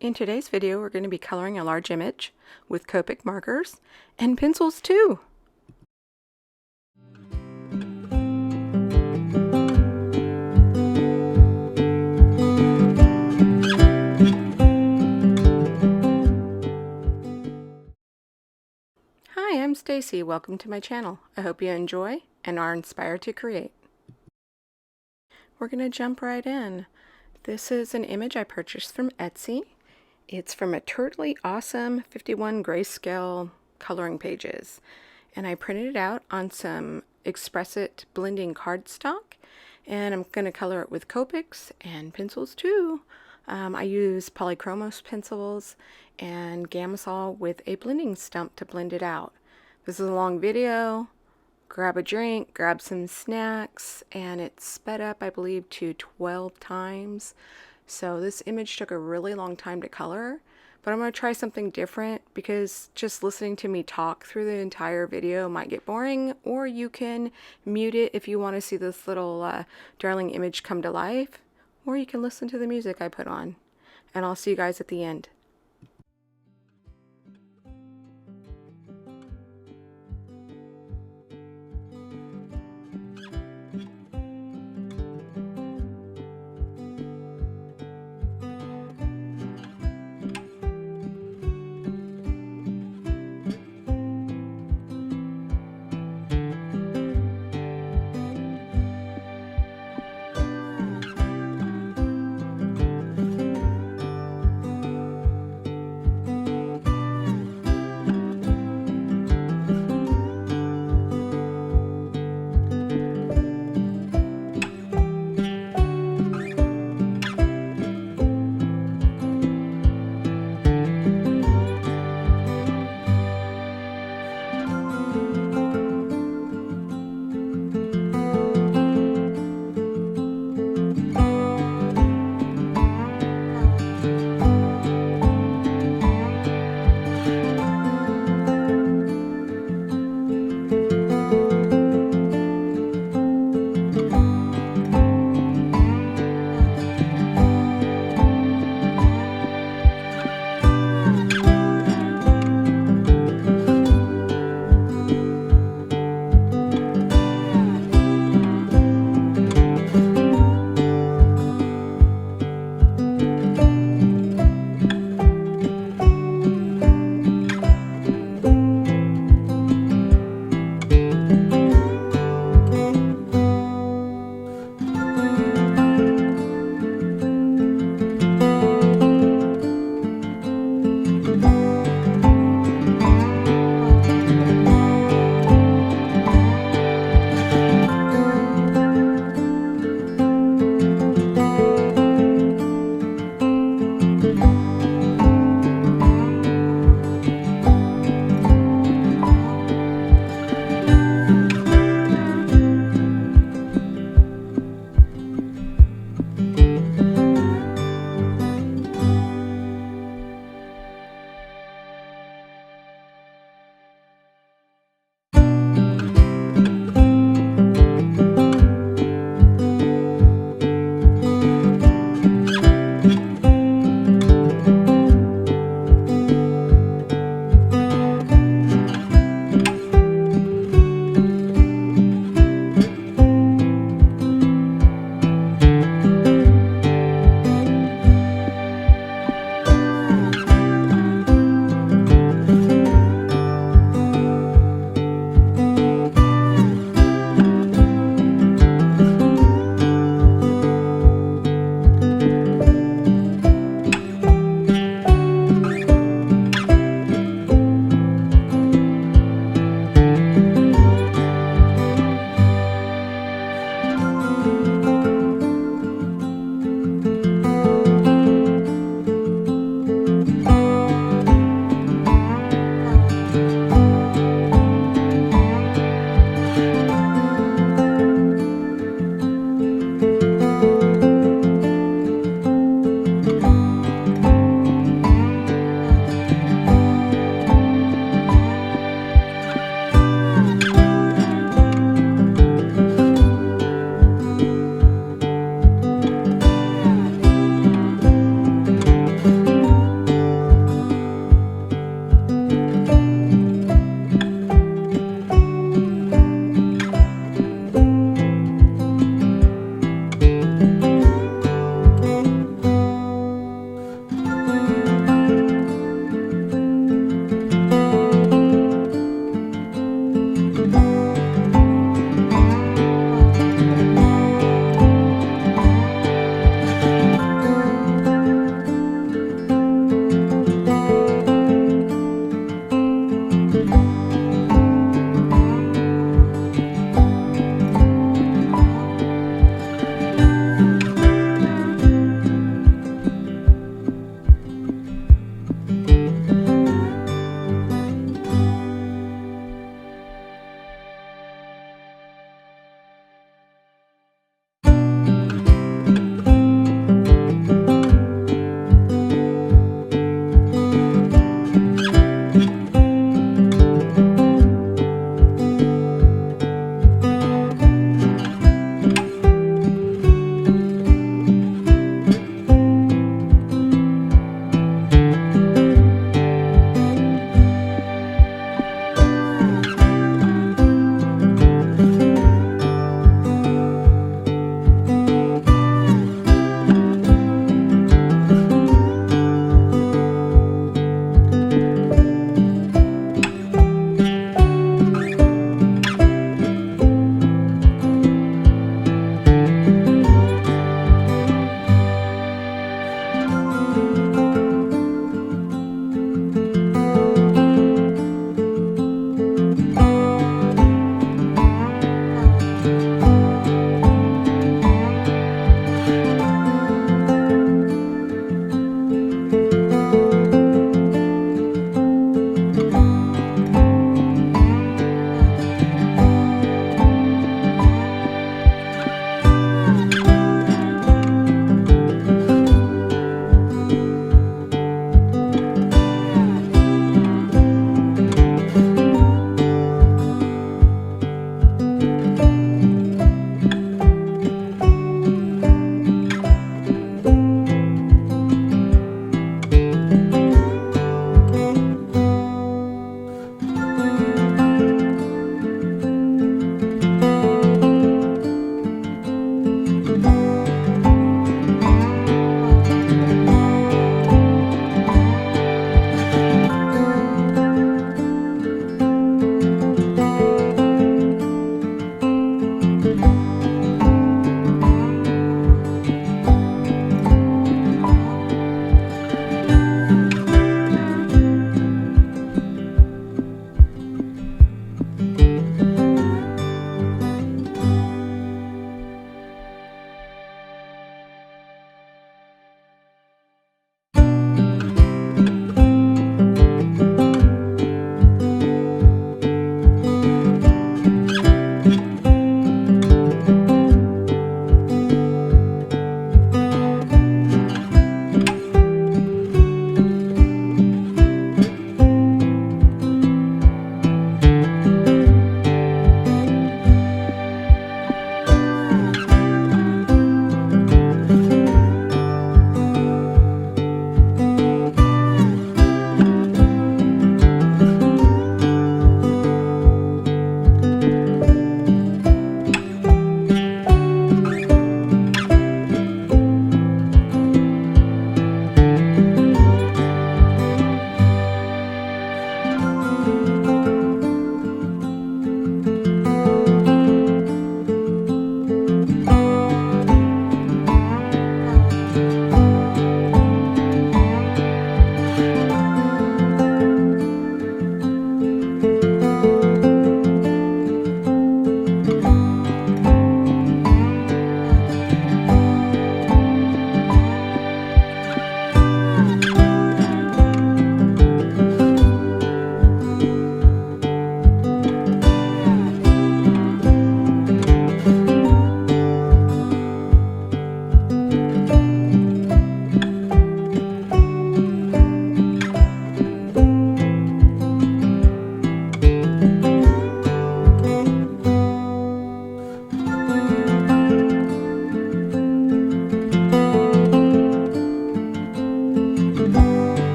In today's video, we're going to be coloring a large image with Copic markers and pencils too. Hi, I'm Stacy. Welcome to my channel. I hope you enjoy and are inspired to create. We're going to jump right in. This is an image I purchased from Etsy. It's from a totally awesome 51 grayscale coloring pages, and I printed it out on some Express It blending cardstock, and I'm going to color it with Copics and pencils too. I use polychromos pencils and Gamasol with a blending stump to blend it out. This is a long video. Grab a drink, grab some snacks, and it's sped up, I believe, to 12 times. So this image took a really long time to color, but I'm going to try something different because just listening to me talk through the entire video might get boring, or you can mute it if you want to see this little darling image come to life, or you can listen to the music I put on. And I'll see you guys at the end.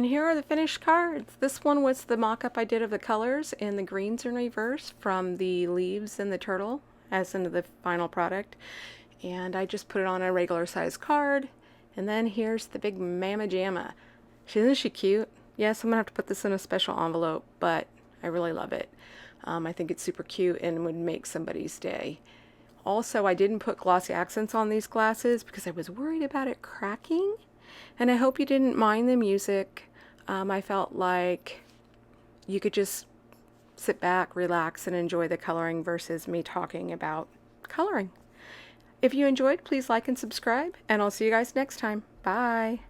here are the finished cards. This one was the mock-up I did of the colors, and the greens in reverse from the leaves and the turtle as into the final product. And I just put it on a regular size card. And then here's the big Mama Jamma. Isn't she cute? Yes, I'm gonna have to put this in a special envelope, but I really love it. I think it's super cute and would make somebody's day. Also, I didn't put glossy accents on these glasses because I was worried about it cracking. And I hope you didn't mind the music. I felt like you could just sit back, relax, and enjoy the coloring versus me talking about coloring. If you enjoyed, please like and subscribe, and I'll see you guys next time. Bye!